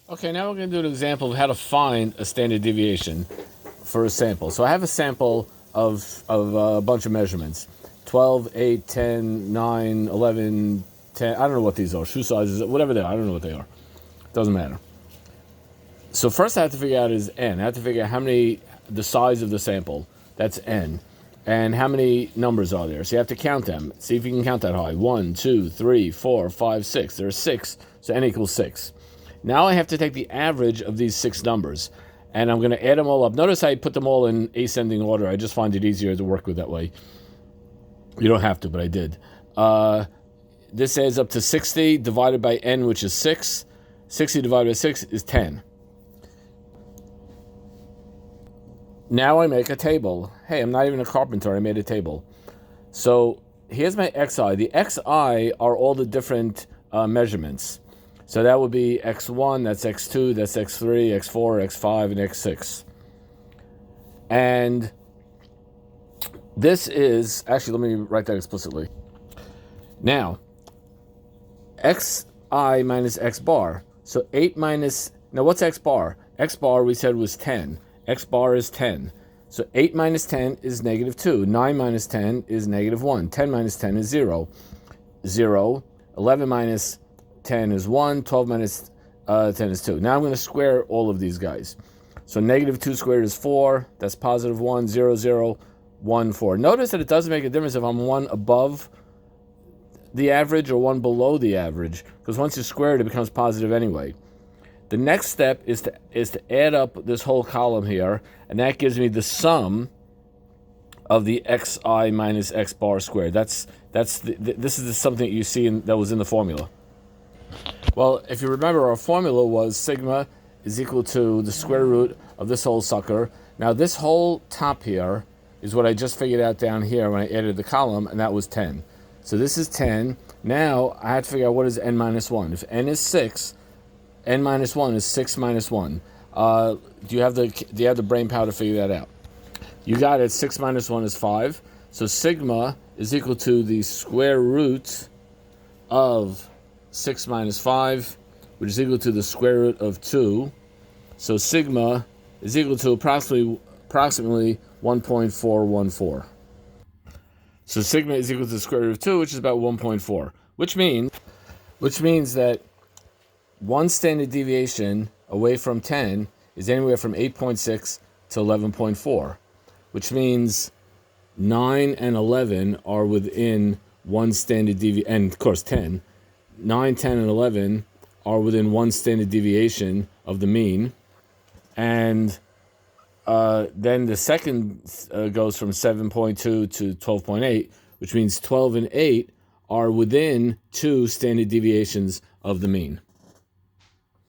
Okay, now we're going to do an example of how to find a standard deviation for a sample. So I have a sample of a bunch of measurements. 12, 8, 10, 9, 11, 10. I don't know what these are. Shoe sizes, whatever they are. I don't know what they are. Doesn't matter. So first I have to figure out is n. I have to figure out the size of the sample. That's n. And how many numbers are there? So you have to count them. See if you can count that high. 1, 2, 3, 4, 5, 6. There are 6, so n equals 6. Now I have to take the average of these 6 numbers, and I'm going to add them all up. Notice I put them all in ascending order. I just find it easier to work with that way. You don't have to, but I did. This adds up to 60 divided by n, which is 6. 60 divided by 6 is 10. Now I make a table. Hey, I'm not even a carpenter. I made a table. So here's my xi. The xi are all the different measurements. So that would be x1, that's x2, that's x3, x4, x5, and x6. And this is, actually, let me write that explicitly. Now, xi minus x bar. So 8 minus, now what's x bar? X bar we said was 10. X bar is 10. So 8 minus 10 is negative 2. 9 minus 10 is negative 1. 10 minus 10 is 0. 0. 11 minus 10 is 1. 12 minus 10 is 2. Now I'm going to square all of these guys. So negative 2 squared is 4. That's positive 1. 0, 0, 1, 4. Notice that it doesn't make a difference if I'm 1 above the average or 1 below the average, because once you square it, it becomes positive anyway. The next step is to add up this whole column here, and that gives me the sum of the xi minus x bar squared. This is something that you see that was in the formula. Well, if you remember, our formula was sigma is equal to the square root of this whole sucker. Now this whole top here is what I just figured out down here when I added the column, and that was 10. So this is 10. Now I have to figure out what is n minus 1. If n is 6, n minus 1 is 6 minus 1. Do you have the brain power to figure that out? You got it. 6 minus 1 is 5. So sigma is equal to the square root of 6 minus 5, which is equal to the square root of 2. So sigma is equal to approximately 1.414. So sigma is equal to the square root of 2, which is about 1.4, which means that one standard deviation away from 10 is anywhere from 8.6 to 11.4, which means 9 and 11 are within one standard deviation, and of course 10. 9, 10, and 11 are within one standard deviation of the mean. And then the second goes from 7.2 to 12.8, which means 12 and 8 are within 2 standard deviations of the mean.